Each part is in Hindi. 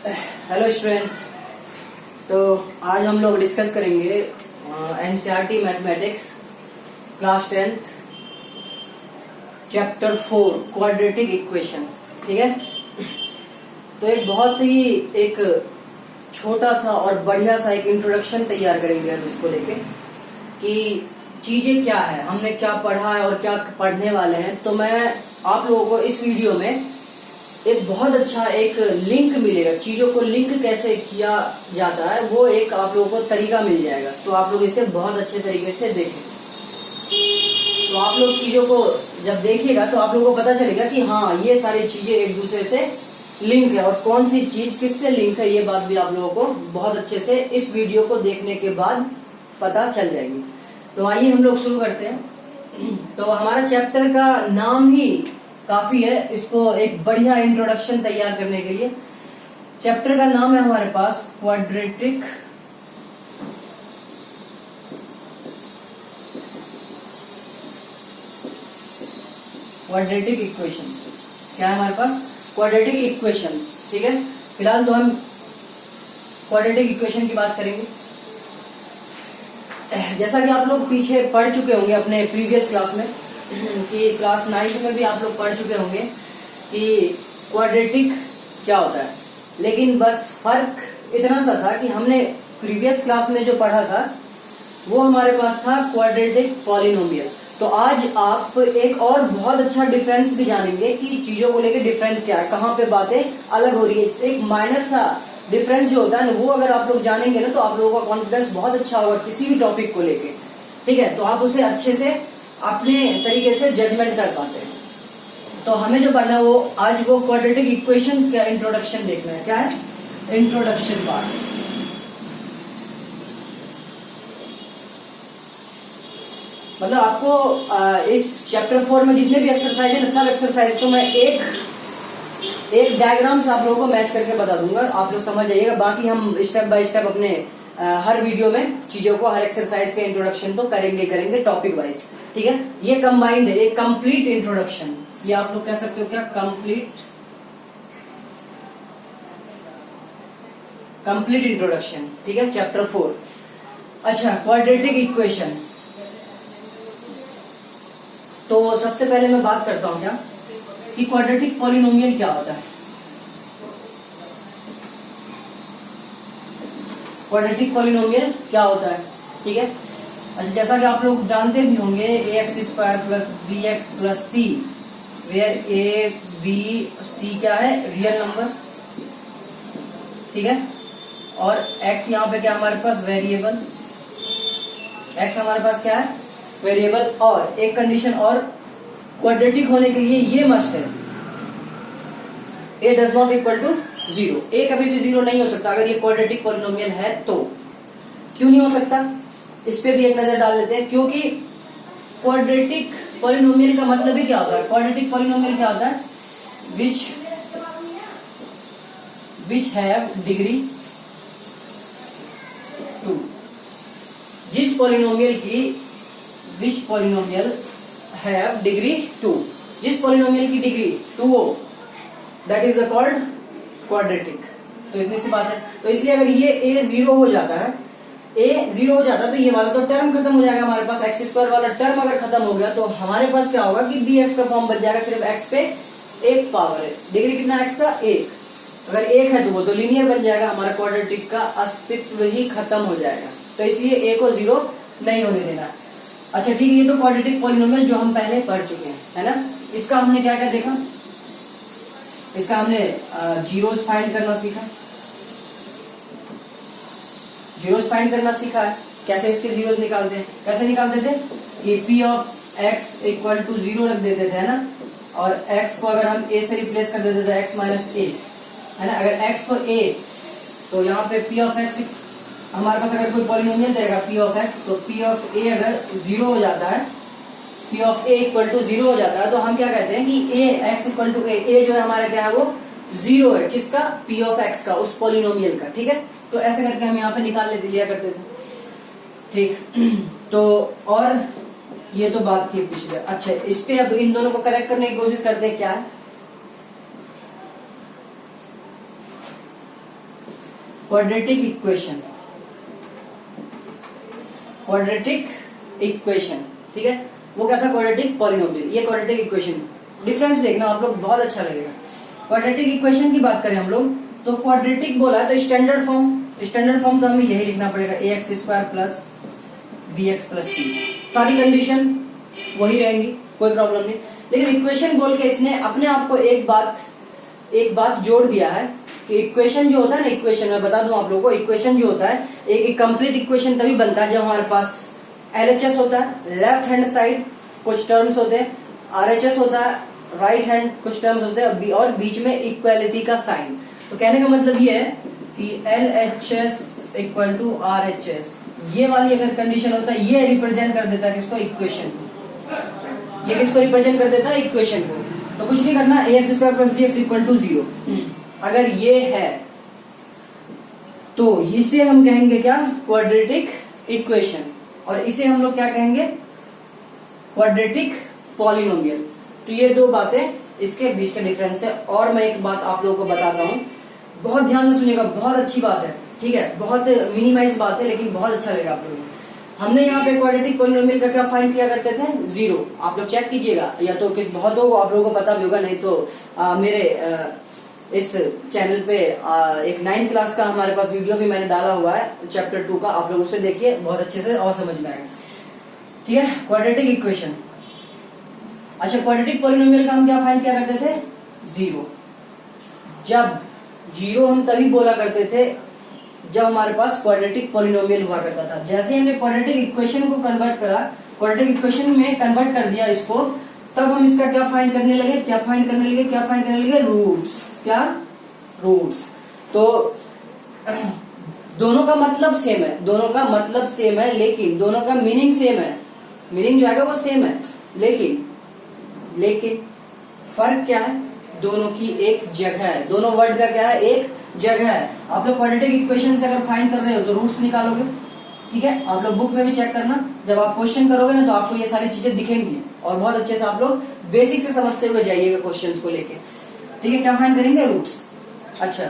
Hello students. तो आज हम लोग डिस्कस करेंगे NCERT mathematics class 10th chapter 4 quadratic equation. ठीक है, तो एक बहुत ही एक छोटा सा और बढ़िया सा एक इंट्रोडक्शन तैयार करेंगे हम इसको लेके कि चीजें क्या है, हमने क्या पढ़ा है और क्या पढ़ने वाले हैं। तो मैं आप लोगों को इस वीडियो में एक बहुत अच्छा एक लिंक मिलेगा, चीजों को लिंक कैसे किया जाता है वो एक आप लोगों को तरीका मिल जाएगा। तो आप लोग इसे बहुत अच्छे तरीके से देखें। तो आप लोग चीजों को जब देखिएगा तो आप लोगों को पता चलेगा कि हाँ ये सारी चीजें एक दूसरे से लिंक है और कौन सी चीज किससे लिंक है, ये बात भी आप लोगों को बहुत अच्छे से इस वीडियो को देखने के बाद पता चल जाएगी। तो आइए हम लोग शुरू करते हैं। तो हमारा चैप्टर का नाम ही काफी है इसको एक बढ़िया इंट्रोडक्शन तैयार करने के लिए। चैप्टर का नाम है हमारे पास क्वाड्रेटिक इक्वेशन। क्या है हमारे पास? Quadratic equations. ठीक है, फिलहाल तो हम क्वाड्रेटिक इक्वेशन की बात करेंगे। जैसा कि आप लोग पीछे पढ़ चुके होंगे अपने प्रीवियस क्लास में कि क्लास 9 में भी आप लोग पढ़ चुके होंगे कि क्वाड्रेटिक क्या होता है, लेकिन बस फर्क इतना सा था कि हमने प्रीवियस क्लास में जो पढ़ा था वो हमारे पास था क्वाड्रेटिक पॉलिनोमियल। तो आज आप एक और बहुत अच्छा डिफरेंस भी जानेंगे कि चीजों को लेकर डिफरेंस क्या है, कहाँ पे बातें अलग हो रही है। एक माइनर सा डिफरेंस जो होता है ना वो अगर आप लोग जानेंगे ना तो आप लोगों का कॉन्फिडेंस बहुत अच्छा होगा किसी भी टॉपिक को लेके। ठीक है, तो आप उसे अच्छे से अपने तरीके से जजमेंट कर पाते हैं। तो हमें जो पढ़ना है वो आज वो क्वाड्रेटिक इक्वेशंस का इंट्रोडक्शन देखना है। क्या है? Introduction part. मतलब आपको इस चैप्टर 4 में जितने भी एक्सरसाइज है सब एक्सरसाइज को मैं एक डायग्राम से आप लोगों को मैच करके बता दूंगा, आप लोग समझ जाइएगा। बाकी हम स्टेप बाय स्टेप अपने हर वीडियो में चीजों को हर एक्सरसाइज के इंट्रोडक्शन तो करेंगे टॉपिक वाइज। ठीक है, ये कंबाइंड है, एक कंप्लीट इंट्रोडक्शन, ये आप लोग कह सकते हो क्या? Complete introduction. ठीक है, चैप्टर 4। अच्छा, क्वाड्रेटिक इक्वेशन। तो सबसे पहले मैं बात करता हूं क्या कि क्वाड्रेटिक पॉलिनोमियल क्या होता है। क्वाड्रेटिक पॉलिनोमियल क्या होता है? ठीक है, अच्छा जैसा कि आप लोग जानते भी होंगे ax² plus bx plus c, where a b c क्या है? Real number. ठीक है, और x यहाँ पे क्या हमारे पास? वेरिएबल। x हमारे पास क्या है? वेरिएबल। और एक कंडीशन और, क्वाड्रेटिक होने के लिए ये मस्ट है a does not equal to 0। a कभी भी 0 नहीं हो सकता अगर ये क्वाड्रेटिक पॉलिनोमियल है। तो क्यों नहीं हो सकता इस पे भी एक नजर डाल लेते हैं। क्योंकि क्वाड्रेटिक पॉलिनोमियल का मतलब ही क्या होता है? क्वाड्रेटिक पॉलिनोमियल क्या होता है? Which have degree 2। जिस पॉलिनोमियल की विच पॉलिनोमियल हैव डिग्री 2, जिस पॉलिनोमियल की डिग्री 2 हो, that is the called quadratic. तो इतनी सी बात है। तो इसलिए अगर ये a 0 हो जाता है, a 0 हो जाता है तो ये वाला तो टर्म खत्म हो जाएगा हमारे पास। x² वाला टर्म अगर खत्म हो गया तो हमारे पास क्या होगा कि bx का फॉर्म बच जाएगा। सिर्फ x पे एक पावर है, डिग्री कितना x का? 1। अगर 1 है तो वो तो लीनियर बन जाएगा, हमारा क्वाड्रेटिक का अस्तित्व ही खत्म हो जाएगा। तो इसलिए a को 0 नहीं होने देना। अच्छा ठीक है, ये तो क्वाड्रेटिक पॉलिनोमियल जो हम पहले पढ़ चुके हैं, है ना। इसका हमने क्या क्या देखा? इसका हमने जीरोस फाइंड करना सीखा। जीरोस फाइंड करना सीखा है, कैसे इसके जीरोस निकालते हैं। कैसे निकालते थे कि p of x equal to 0 रख देते थे, है ना। और x को अगर हम a से रिप्लेस कर देते थे x माइनस a, है ना। अगर x को a तो यहाँ पे p ऑफ x हमारे पास अगर कोई पॉलिनोमियल देगा p ऑफ x, तो p ऑफ a अगर 0 हो जाता है, p of a equal to 0 हो जाता है तो हम क्या कहते हैं कि a x equal to a जो है हमारा क्या है वो 0 है। किसका? p ऑफ x का, उस पॉलिनोमियल का। ठीक है, तो ऐसे करके हम यहाँ पे निकाल लिया करते थे। ठीक, तो और ये तो बात थी पिछले। अच्छा, इस पे अब इन दोनों को करेक्ट करने की कोशिश करते हैं। क्या है क्वाड्रेटिक इक्वेशन, क्वाड्रेटिक इक्वेशन, ठीक है, वो क्या था, क्वाड्रेटिक पॉलिनोमियल, ये क्वाड्रेटिक इक्वेशन। डिफरेंस देखना आप लोग, बहुत अच्छा लगेगा। क्वाड्रेटिक इक्वेशन की बात करें हम लोग तो क्वाड्रेटिक बोला तो स्टैंडर्ड फॉर्म तो हमें यही लिखना पड़ेगा, ax square plus bx plus c, सारी कंडीशन वही रहेंगी, कोई प्रॉब्लम नहीं। लेकिन इक्वेशन बोल के इसने अपने आप को एक बात जोड़ दिया है कि इक्वेशन जो होता है ना, इक्वेशन मैं बता दूं आप लोगों को, इक्वेशन जो होता है एक कंप्लीट इक्वेशन तभी बनता है जब हमारे पास LHS होता है, लेफ्ट हैंड साइड कुछ टर्म्स होते हैं, RHS होता है, राइट हैंड कुछ टर्म्स होते हैं, और बीच में इक्वालिटी का साइन। तो कहने का मतलब ये है कि LHS इक्वल टू RHS, ये वाली अगर कंडीशन होता है, ये रिप्रेजेंट कर देता है किसको, इक्वेशन को। ये किसको रिप्रेजेंट कर देता है, इक्वेशन को। तो कुछ नहीं करना, ax square plus bx equal to 0 अगर ये है तो इसे हम कहेंगे क्या, क्वाड्रेटिक इक्वेशन, और इसे हम लोग क्या कहेंगे, क्वाड्रेटिक पॉलिनोमियल। तो ये दो बातें इसके बीच का डिफरेंस है। और मैं एक बात आप लोगों को बताता हूं, बहुत ध्यान से सुनिएगा, बहुत अच्छी बात है, ठीक है, बहुत मिनिमाइज बात है लेकिन बहुत अच्छा लगेगा आप लोगों को। हमने यहाँ पे क्वाड्रेटिक पॉलिनोमियल का क्या फाइंड किया करते थे, 0। आप लोग चेक कीजिएगा, या तो बहुत लोगों आप लोगों को पता भी होगा, नहीं तो मेरे इस चैनल पे एक 9th क्लास का हमारे पास वीडियो भी मैंने डाला हुआ है, चैप्टर 2 का, आप लोग उसे देखिए, बहुत अच्छे से और समझ में आएगा, ठीक है। क्वाड्रेटिक इक्वेशन, अच्छा, क्वाड्रेटिक पॉलिनोमियल का हम क्या फाइंड किया करते थे, 0। जब 0 हम तभी बोला करते थे जब हमारे पास क्वाड्रेटिक पॉलिनोमियल हुआ करता था। जैसे ही हमने क्वाड्रेटिक इक्वेशन को कन्वर्ट करा, क्वाड्रेटिक इक्वेशन में कन्वर्ट कर दिया इसको, तब हम इसका क्या फाइंड करने लगे, रूट्स। क्या, रूट्स। तो दोनों का मतलब सेम है, लेकिन दोनों का मीनिंग सेम है, मीनिंग जो आएगा वो सेम है, लेकिन फर्क क्या है, दोनों की एक जगह है, दोनों वर्ड का क्या है, एक जगह है। आप लोग क्वाड्रेटिक इक्वेशन से अगर फाइंड कर रहे हो तो रूट्स निकालोगे, ठीक है, आप लोग बुक में भी चेक करना, जब आप क्वेश्चन करोगे ना तो आपको ये सारी चीजें दिखेंगी, और बहुत अच्छे से आप लोग बेसिक से समझते हुए जाइएगा क्वेश्चंस को लेके, ठीक है। क्या फाइंड करेंगे, रूट्स। अच्छा,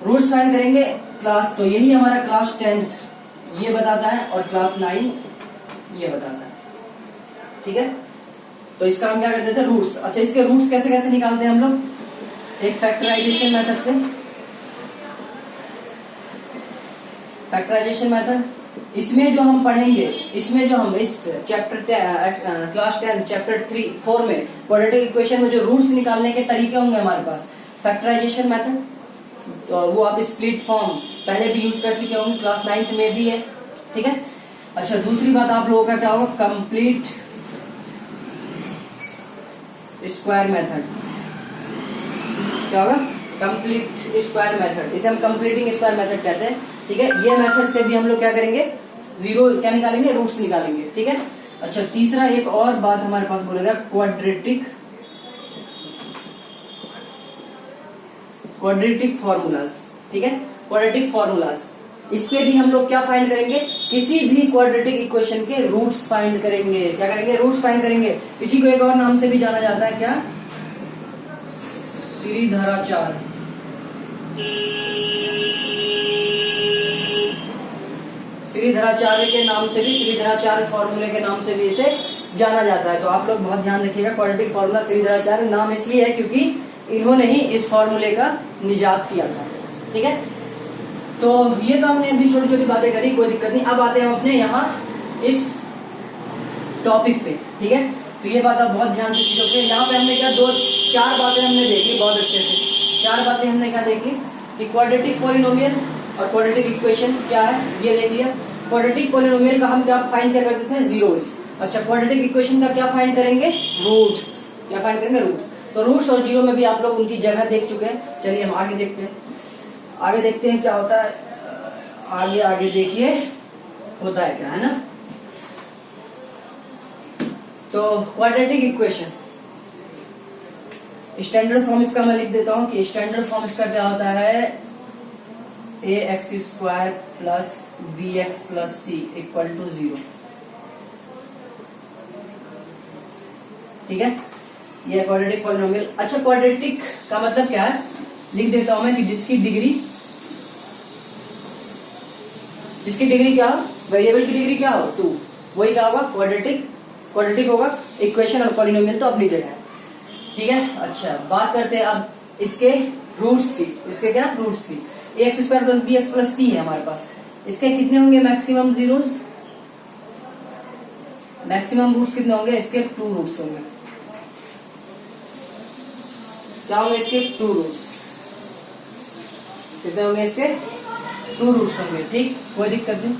रूट्स फाइंड करेंगे क्लास, तो यही हमारा क्लास 10th ये बताता है, और क्लास 9th ये बताता है, ठीक है। तो इसका हम क्या करते थे, रूट्स। अच्छा, इसके रूट्स कैसे कैसे निकालते हैं हम लोग, एक फैक्टराइजेशन मेथड से, फैक्टराइजेशन मेथड। इसमें जो हम पढ़ेंगे, इसमें जो हम इस चैप्टर क्लास 10 चैप्टर 4 में क्वाड्रेटिक इक्वेशन में जो रूट्स निकालने के तरीके होंगे हमारे पास, फैक्टराइजेशन मेथड, तो वो आप स्प्लिट फॉर्म पहले भी यूज कर चुके होंगे, क्लास 9th में भी है, ठीक है। अच्छा, दूसरी बात आप लोगों का क्या होगा, कंप्लीट स्क्वायर मेथड। क्या होगा, कंप्लीट स्क्वायर मेथड, इसे हम कंप्लीटिंग स्क्वायर मेथड कहते हैं, ठीक है। ये मेथड से भी हम लोग क्या करेंगे, 0 क्या निकालेंगे, रूट्स निकालेंगे, ठीक है। अच्छा, तीसरा एक और बात हमारे पास बोलेगा, क्वाड्रेटिक फॉर्मूलाज, ठीक है, क्वाड्रेटिक फॉर्मूलाज। इससे भी हम लोग क्या फाइंड करेंगे, किसी भी क्वाड्रेटिक इक्वेशन के रूट्स फाइंड करेंगे। क्या करेंगे, रूट्स फाइंड करेंगे। इसी को एक और नाम से भी जाना जाता है, क्या, श्रीधराचार्य, श्रीधराचार्य के नाम से भी, श्रीधराचार्य फॉर्मूले के नाम से भी इसे जाना जाता है। तो आप लोग बहुत ध्यान रखिएगा, क्वाड्रेटिक फॉर्मूला श्रीधराचार्य नाम इसलिए है क्योंकि इन्होंने ही इस फॉर्मूले का निजात किया था, ठीक है। तो ये तो हमने अभी छोटी छोटी बातें करी, कोई दिक्कत नहीं। अब आते हैं हम अपने यहाँ इस टॉपिक पे, ठीक है। तो ये बात आप बहुत ध्यान से चीजों पे, यहाँ पे हमने क्या 2-4 बातें हमने देखी बहुत अच्छे से। 4 बातें हमने क्या देखी कि क्वाड्रेटिक पॉलिनोमियल और क्वाड्रेटिक इक्वेशन क्या है, ये देख लिया। क्वाड्रेटिक पॉलिनोमियल का हम क्या फाइंड क्या करते थे, जीरोस। अच्छा, क्वाड्रेटिक इक्वेशन का क्या फाइंड करेंगे, रूट्स। क्या फाइंड करेंगे, रूट्स। तो रूट्स और जीरो में भी आप लोग उनकी जगह देख चुके हैं। चलिए हम आगे देखते हैं, आगे देखते हैं क्या होता है। आगे देखिए होता है क्या, है ना। तो क्वाड्रेटिक इक्वेशन स्टैंडर्ड फॉर्म इसका मैं लिख देता हूं कि स्टैंडर्ड फॉर्म इसका क्या होता है, ax² plus bx plus c equal to 0, ठीक है। ये क्वाड्रेटिक पॉलिनोमियल। अच्छा, क्वाड्रेटिक का मतलब क्या है, लिख देता हूं मैं कि जिसकी डिग्री जिसकी डिग्री क्या हो, वेरिएबल की डिग्री क्या हो 2, वही क्या होगा क्वाड्रेटिक होगा। इक्वेशन और पॉलिनोमियल तो अपनी जगह है, ठीक है। अच्छा, बात करते हैं अब इसके रूट्स की। इसके क्या रूट्स की, ax square plus bx plus c है हमारे पास। इसके कितने होंगे मैक्सिमम जीरोस, मैक्सिमम रूट्स कितने होंगे इसके, 2 रूट्स होंगे। क्या होंगे इसके 2 रूट्स, कितने होंगे इसके 2 रूट्स होंगे, ठीक, कोई दिक्कत नहीं।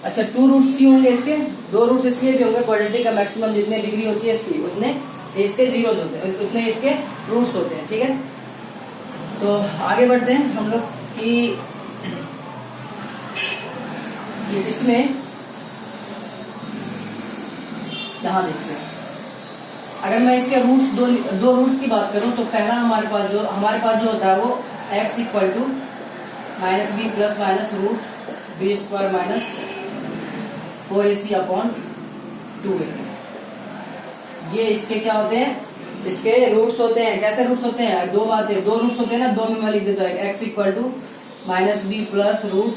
अच्छा, 2 रूट्स क्यों होंगे इसके, 2 रूट्स इसलिए भी होंगे, क्वाड्रेटिक का मैक्सिमम जितने डिग्री होती है इसकी उतने इसके जीरोस होते हैं, उतने इसके रूट्स होते हैं, ठीक है। तो आगे बढ़ते हैं हम लोग कि इसमें यहां देखते हैं, अगर मैं इसके रूट्स दो रूट्स की बात करूं तो पहला हमारे पास जो होता है वो x equal to minus B plus minus root B square minus 4ac upon 2a। ये इसके क्या होते हैं, इसके रूट्स होते हैं। कैसे रूट्स होते हैं, दो बातें, 2 रूट्स होते हैं ना, 2 में मैं लिख देता हूँ x equal to minus B plus root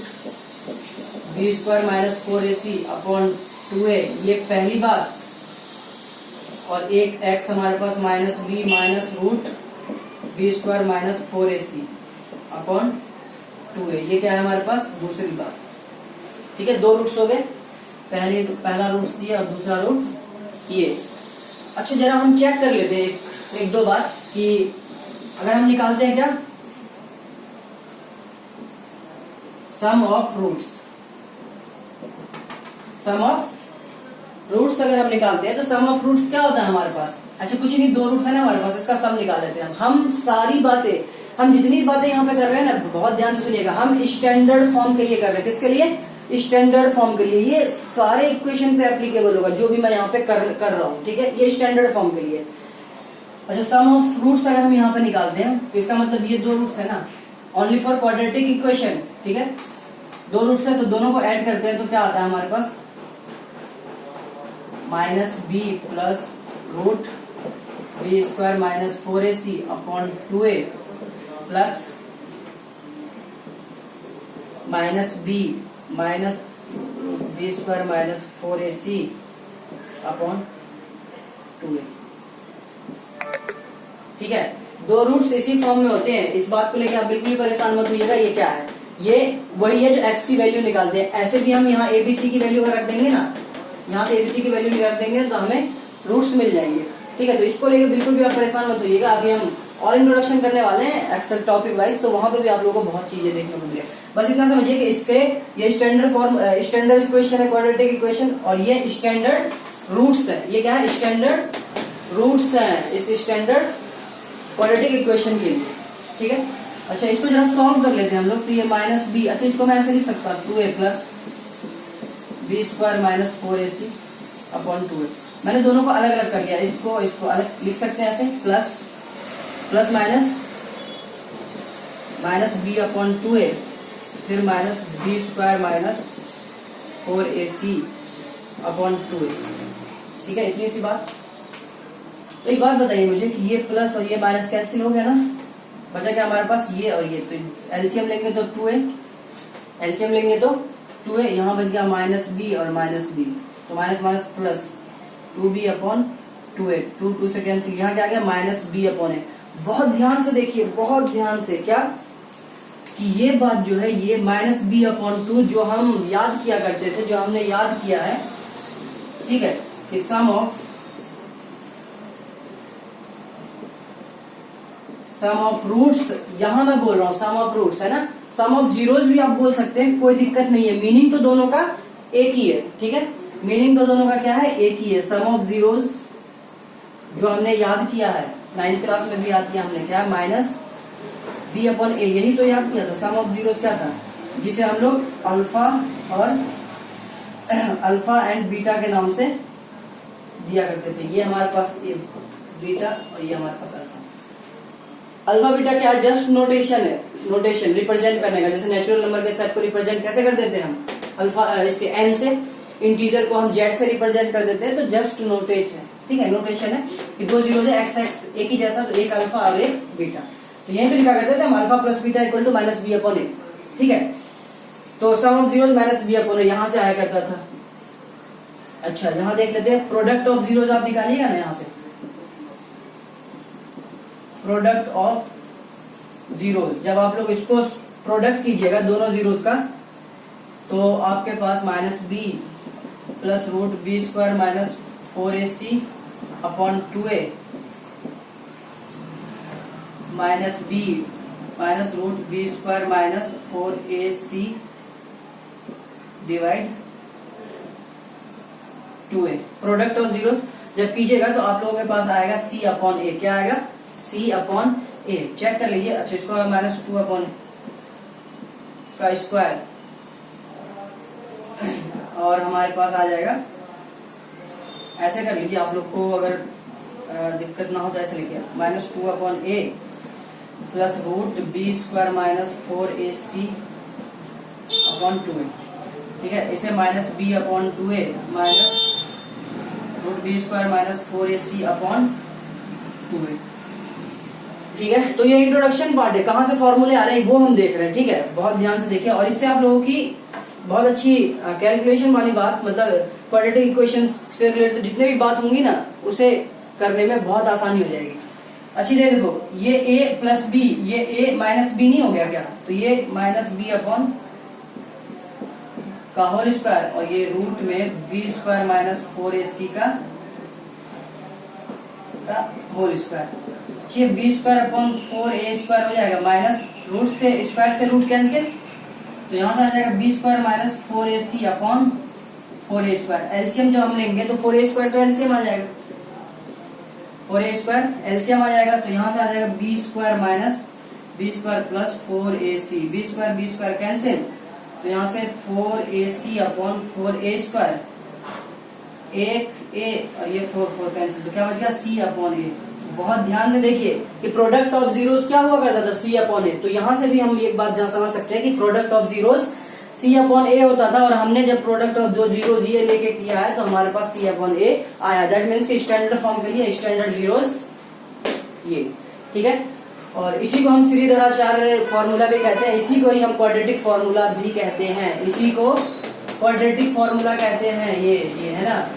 B square minus 4ac upon 2a, ये पहली बात। और एक x हमारे पास minus B minus root B square minus 4ac upon 2a, ये क्या है हमारे पास दूसरी बात, ठीक है। 2 रूट्स हो गए, पहला रूट्स ये और दूसरा रूट्स ये। अच्छा, जरा हम चेक कर लेते हैं एक दो बात कि अगर हम निकालते हैं क्या सम ऑफ रूट्स, अगर हम निकालते हैं तो सम ऑफ रूट्स क्या होता है हमारे पास। अच्छा, कुछ नहीं, 2 रूट्स है ना हमारे पास, इसका सम निकाल लेते हैं हम सारी बातें, हम जितनी बातें यहाँ पे कर रहे हैं ना, बहुत ध्यान से सुनिएगा, हम स्टैंडर्ड फॉर्म के लिए कर रहे हैं। किसके लिए, स्टैंडर्ड फॉर्म के लिए। ये सारे इक्वेशन पे एप्लीकेबल होगा जो भी मैं यहाँ पे कर रहा हूँ, ठीक है, ये स्टैंडर्ड फॉर्म के लिए। अच्छा, सम ऑफ रूट्स अगर हम यहाँ पे निकालते हैं तो इसका मतलब ये 2 रूट्स है ना, ओनली फॉर क्वाड्रेटिक इक्वेशन, ठीक है। 2 रूट्स है तो दोनों को ऐड करते हैं तो क्या आता है हमारे पास, minus B plus root B square minus 4ac upon 2a plus minus B minus B square minus 4ac upon 2a, ठीक है। 2 रूट्स इसी फॉर्म में होते हैं, इस बात को लेकर आप बिल्कुल परेशान मत होइएगा। ये क्या है, ये वही है जो x की वैल्यू निकालते हैं। ऐसे भी हम यहाँ abc की वैल्यू रख देंगे ना, यहाँ से abc की वैल्यू रख देंगे तो हमें रूट्स मिल जाएंगे, ठीक है। तो इसको लेकर बिल्कुल भी आप परेशान मत होइएगा। अभी हम और इंट्रोडक्शन करने वाले हैं एक्सेल टॉपिक वाइज, तो वहां पर भी आप लोगों को बहुत चीजें देखने को मिलेगी। बस इतना समझिए कि इसके ये स्टैंडर्ड इक्वेशन है, क्वाड्रेटिक इक्वेशन, और ये स्टैंडर्ड रूट्स है। ये क्या है, स्टैंडर्ड रूट्स है इस स्टैंडर्ड क्वाड्रेटिक इक्वेशन के लिए, ठीक है। अच्छा, इसको जरा सॉल्व कर लेते हैं हम लोग। तो ये माइनस बी, अच्छा इसको मैं ऐसे लिख सकता हूँ 2a plus b square minus 4ac upon 2a। मैंने दोनों को अलग अलग कर लिया, इसको अलग लिख सकते हैं ऐसे, plus minus minus B upon 2a, फिर minus B square minus 4ac upon 2a, ठीक है। इतनी सी बात। तो एक बात बताइए मुझे कि ये प्लस और ये माइनस कैंसिल हो गया ना, बचा क्या हमारे पास ये और ये। तो एलसीएम लेंगे तो 2a, एलसीएम लेंगे तो 2a, यहाँ बच गया माइनस बी और माइनस बी, तो minus minus plus 2b upon 2a, 2 से कैंसिल, यहाँ क्या आ गया माइनस बी अपॉन ए। बहुत ध्यान से देखिए, बहुत ध्यान से, क्या कि ये बात जो है ये माइनस बी अपॉन 2 जो हम याद किया करते थे, जो हमने याद किया है, ठीक है, कि सम ऑफ रूट्स, यहां मैं बोल रहा हूं सम ऑफ रूट्स है ना, सम ऑफ जीरोस भी आप बोल सकते हैं, कोई दिक्कत नहीं है। मीनिंग तो दोनों का एक ही है, ठीक है, मीनिंग तो दोनों का क्या है, एक ही है। सम ऑफ जीरोस जो हमने याद किया है 9th क्लास में भी याद किया हमने, क्या माइनस बी अपॉन ए, यही तो याद किया था। सम ऑफ जीरोस क्या था, जिसे हम लोग अल्फा एंड बीटा के नाम से दिया करते थे। ये हमारे पास ये बीटा और ये हमारे पास अल्फा। अल्फा बीटा क्या है, जस्ट नोटेशन है, नोटेशन रिप्रेजेंट करने का। जैसे नेचुरल नंबर के सेट को रिप्रेजेंट कैसे कर देते हैं हम, अल्फा इससे एन से, इंटीजर को हम जेड से रिप्रेजेंट कर देते हैं, तो जस्ट नोटेट है, ठीक है, नोटेशन है कि 2 जीरो है, एक्स एक्स एक ही जैसा, तो एक अल्फा और एक बीटा। तो यही तो लिखा करते थे हम, alpha plus beta equal to minus B upon A, ठीक है। तो sum of zeros minus B upon A यहां से आया करता था। अच्छा यहां देख लेते हैं, प्रोडक्ट ऑफ जीरोज आप निकालिएगा ना यहां से, प्रोडक्ट ऑफ जीरोज, जब आप लोग इसको प्रोडक्ट कीजिएगा दोनों जीरोज का, तो आपके पास minus B plus root B square minus 4ac upon 2a minus B minus root B square minus 4ac divide 2a। Product of zero जब कीजिएगा तो आप लोगों के पास आएगा c अपॉन ए। क्या आएगा? c अपॉन ए। चेक कर लीजिए। अच्छा इसको माइनस 2 अपॉन का स्क्वायर और हमारे पास आ जाएगा, ऐसे कर लीजिए आप लोग को अगर दिक्कत ना हो तो ऐसे लिखिए, minus 2 upon A plus root B square minus 4ac upon 2a। ठीक है, इसे minus B upon 2a minus root B square minus 4ac upon 2a। ठीक है, तो ये इंट्रोडक्शन पार्ट है। कहां से फॉर्मूले आ रहे हैं वो हम देख रहे हैं। ठीक है, बहुत ध्यान से देखिए, और इससे आप लोगों की बहुत अच्छी कैलकुलेशन वाली बात, मतलब क्वाड्रेटिक इक्वेशन से रिलेटेड जितने भी बात होंगी ना, उसे करने में बहुत आसानी हो जाएगी। अच्छी देर देखो, ये a प्लस बी, ये a माइनस बी नहीं हो गया क्या? तो ये माइनस बी अपॉन का होल स्क्वायर और ये रूट में बी स्क्वायर माइनस 4ac का होल स्क्वायर। ये b square upon 4a square हो जाएगा, माइनस रूट से स्क्वायर से रूट कैंसिल, तो यहां से आ जाएगा b square minus 4ac upon 4a square. LCM जब हम लेंगे तो 4a स्क्वायर तो एलसीएम आ जाएगा, 4a स्क्वायर एलसीएम आ जाएगा, तो यहां से आ जाएगा b square minus B square plus 4ac, b square cancel, तो यहां से 4ac अपॉन 4a स्क्वायर, एक a और ये 4 कैंसिल, तो क्या बच गया? c अपॉन ए। बहुत ध्यान से देखिए कि प्रोडक्ट ऑफ जीरोस क्या हुआ करता था? c अपॉन ए। तो यहां से भी हम एक बात समझ सकते हैं कि product of zeros c upon A होता था, और हमने जब प्रोडक्ट ऑफ जो जीरोस ये लेके किया है तो हमारे पास c अपॉन ए आया। दैट मीन्स कि स्टैंडर्ड फॉर्म के लिए स्टैंडर्ड जीरोस ये। ठीक है, और इसी को हम श्रीधराचार्य फॉर्मूला भी कहते हैं, इसी को ही हम क्वाड्रेटिक फॉर्मूला भी कहते हैं, इसी को क्वाड्रेटिक फॉर्मूला कहते हैं। ये है ना,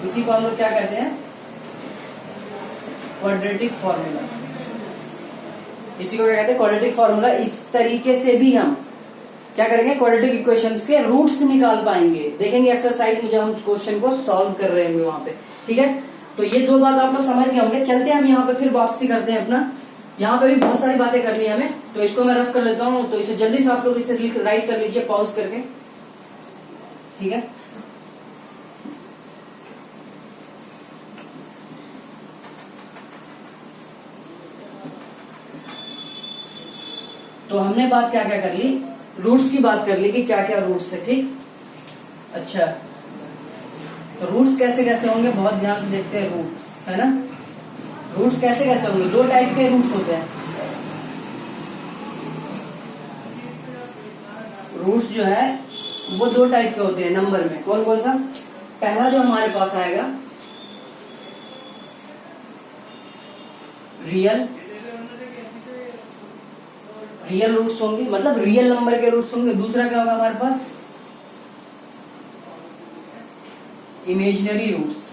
इसी को हम लोग क्या कहते हैं? Quadratic formula. इसी को क्या कहते हैं? Quadratic formula. इस तरीके से भी हम क्या करेंगे? क्वाड्रेटिक इक्वेशंस के रूट्स निकाल पाएंगे। देखेंगे एक्सरसाइज में जब हम क्वेश्चन को सॉल्व कर रहे होंगे वहां पे। ठीक है, तो ये दो बात आप लोग समझ गए होंगे। चलते हैं हम यहाँ पे फिर वापसी करते हैं अपना। यहाँ पे भी बहुत सारी बातें करनी है हमें, तो इसको मैं रफ कर लेता हूँ, तो इसे जल्दी से आप लोग इसे राइट कर लीजिए पॉज करके। ठीक है, तो हमने बात क्या क्या कर ली? रूट्स की बात कर ली कि क्या क्या रूट्स है। ठीक, अच्छा तो रूट्स कैसे कैसे होंगे बहुत ध्यान से देखते हैं। रूट्स है ना, रूट्स कैसे कैसे होंगे? दो टाइप के रूट्स होते हैं। रूट्स जो है वो दो टाइप के होते हैं नंबर में। कौन कौन सा? पहला जो हमारे पास आएगा रियल रूट्स होंगे, मतलब रियल नंबर के रूट्स होंगे। दूसरा क्या होगा हमारे पास? Imaginary roots.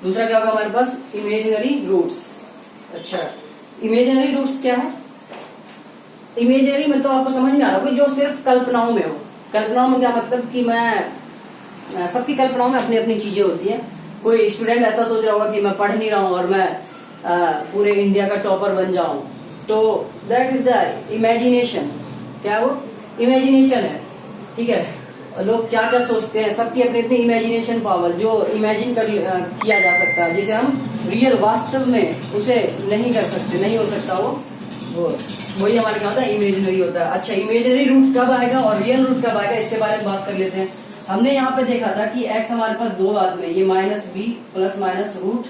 दूसरा क्या होगा हमारे पास? Imaginary roots. अच्छा, इमेजिनरी रूट्स क्या है? इमेजिनरी मतलब आपको समझ में आ रहा होगा जो सिर्फ कल्पनाओं में हो। कल्पनाओं में क्या मतलब कि मैं सबकी कल्पनाओं में अपनी अपनी चीजें होती है। कोई स्टूडेंट ऐसा सोच रहा होगा कि मैं पढ़ नहीं रहा हूं और मैं पूरे इंडिया का टॉपर बन जाऊं, तो दैट इज द इमेजिनेशन। क्या वो? इमेजिनेशन है। ठीक है, लोग क्या क्या सोचते हैं, सबकी अपनी अपनी इमेजिनेशन पावर, जो इमेजिन किया जा सकता है, जिसे हम रियल वास्तव में उसे नहीं कर सकते, नहीं हो सकता वो वही हमारे क्या होता है? इमेजिनरी होता है। अच्छा, इमेजिनरी रूट कब आएगा और रियल रूट कब आएगा, इसके बारे में बात कर लेते हैं। हमने यहाँ पे देखा था कि x हमारे पास दो बात में, ये minus B plus minus root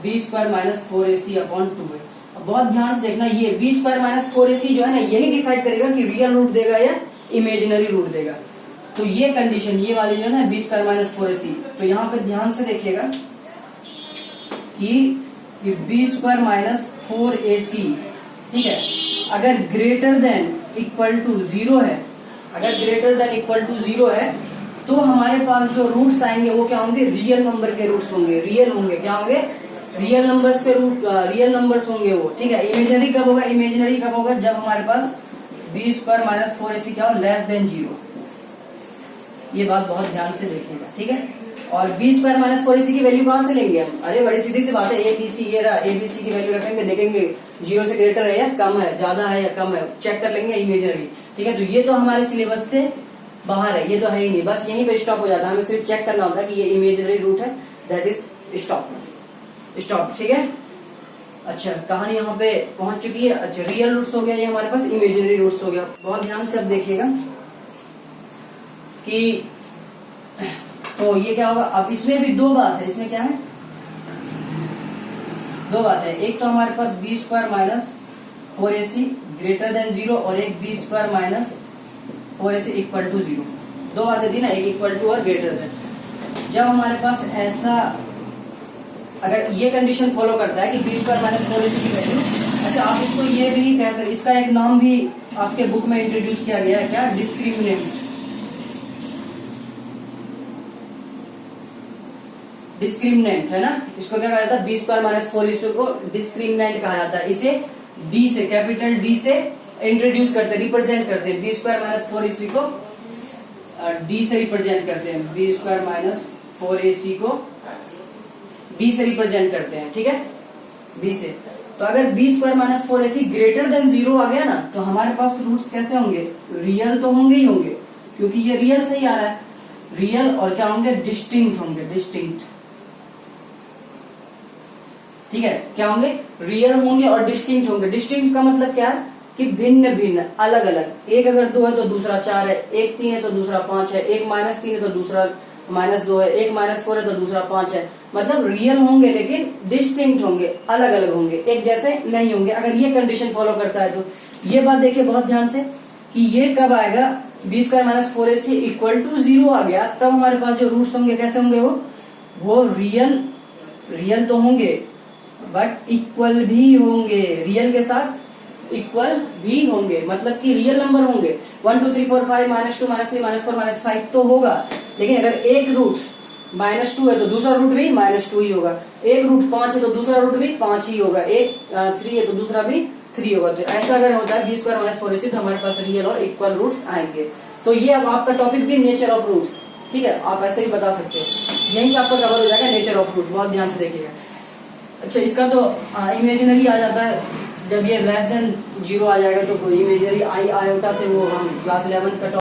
B square minus 4ac upon 2 है। अब बहुत ध्यान से देखना, ये बी स्क्वायर माइनस 4ac जो है ना, यही डिसाइड करेगा कि रियल रूट देगा या इमेजिनरी रूट देगा। तो ये कंडीशन, ये वाली जो है ना बी स्क्वायर माइनस 4ac, तो यहाँ पे ध्यान से देखिएगा कि बी स्क्वायर माइनस 4ac, ठीक है, अगर ग्रेटर देन इक्वल टू 0 है, अगर ग्रेटर देन इक्वल टू 0 है, तो हमारे पास जो रूट्स आएंगे वो क्या होंगे, रियल नंबर के रूट्स होंगे, रियल होंगे, क्या होंगे, रियल नंबर्स के रूट, रियल नंबर्स होंगे वो, ठीक है। इमेजिनरी कब होगा, इमेजिनरी कब होगा, जब हमारे पास बी स्क्वायर माइनस 4ac क्या हो, लेस देन 0। ये बात बहुत ध्यान से देखिएगा, ठीक है। और बी स्क्वायर माइनस 4ac की वैल्यू कहां से लेंगे हम, अरे बड़ी सीधी सी बात है, ए बी सी, ये रहा ए बी सी की वैल्यू रखेंगे, देखेंगे 0 से ग्रेटर है या कम है, ज्यादा है या कम है, चेक कर लेंगे इमेजिनरी, ठीक है। तो ये तो हमारे सिलेबस से बाहर है, ये तो है ही नहीं, बस यहीं पे स्टॉप हो जाता है, हमें सिर्फ चेक करना होता है कि ये इमेजिनरी रूट है, दैट इज स्टॉप, ठीक है। अच्छा, कहानी यहाँ पे पहुंच चुकी है। अच्छा, रियल रूट्स हो गया, ये हमारे पास इमेजिनरी रूट्स हो गया। बहुत ध्यान से अब देखिएगा कि तो ये क्या होगा, अब इसमें भी दो बात है, इसमें क्या है, दो बात है, एक तो हमारे पास B square minus 4ac greater than 0 और एक B square minus 4ac equal to 0, दो बातें थी ना, एक इक्वल टू और ग्रेटर देन। जब हमारे पास ऐसा, अगर ये कंडीशन फॉलो करता है कि बी स्क्वायर माइनस 4ac की वैल्यू, अच्छा आप इसको ये भी कह सकते, इसका एक नाम भी आपके बुक में इंट्रोड्यूस किया गया है, क्या, डिस्क्रिमिनेंट, डिस्क्रिमिनेंट है ना, इसको क्या कहा जाता है, बी स्क्वायर माइनस 4ac को डिस्क्रिमिनेंट कहा जाता है। इसे डी से, कैपिटल डी से इंट्रोड्यूस करते हैं, रिप्रेजेंट करते हैं, बी स्क्वायर माइनस 4ac को डी से रिप्रेजेंट करते हैं, बी स्क्वायर माइनस 4ac को डी से रिप्रेजेंट करते हैं, ठीक है, डी से। तो अगर b square minus 4ac greater than 0 आ गया ना, तो हमारे पास रूट्स कैसे होंगे, रियल तो होंगे ही होंगे, क्योंकि ये रियल से ही आ रहा है, रियल, और क्या होंगे, डिस्टिंक्ट होंगे, डिस्टिंक्ट, ठीक है, क्या होंगे, रियल होंगे और डिस्टिंक्ट होंगे। डिस्टिंक्ट का मतलब क्या है कि भिन्न भिन्न, अलग अलग, एक अगर 2 है तो दूसरा 4 है, एक 3 है तो दूसरा 5 है, एक -3 है तो दूसरा -2 है, एक -4 है तो दूसरा 5 है, मतलब रियल होंगे लेकिन डिस्टिंक्ट होंगे, अलग अलग होंगे, एक जैसे नहीं होंगे। अगर ये कंडीशन फॉलो करता है तो ये बात देखिए बहुत ध्यान से कि ये कब आएगा, b square minus 4ac equal to 0 आ गया, तब हमारे पास जो रूट्स होंगे कैसे होंगे, वो रियल तो होंगे बट इक्वल भी होंगे, रियल के साथ इक्वल भी होंगे, मतलब कि रियल नंबर होंगे। 1 2 3 4 5 -2 -3 -4 -5 तो होगा, लेकिन अगर एक रूट्स -2 है तो दूसरा रूट भी -2 ही होगा, एक रूट 5 है तो दूसरा रूट भी 5 ही होगा, एक 3 है तो दूसरा भी 3 होगा। तो ऐसा अगर होता है बी स्क्वायर माइनस 4ac तो हमारे पास रियल और इक्वल रूट्स आएंगे। तो ये अब आपका टॉपिक भी नेचर ऑफ रूट्स, ठीक है, आप ऐसे ही बता सकते हो, यहीं से आपका कवर हो जाएगा नेचर ऑफ रूट, बहुत ध्यान से देखिएगा। अच्छा, इसका तो इमेजिनरी आ जाता है, जब ये लेस देन 0 आ जाएगा तो इमेजिनरी आई आयोटा से वो हम क्लास 11 का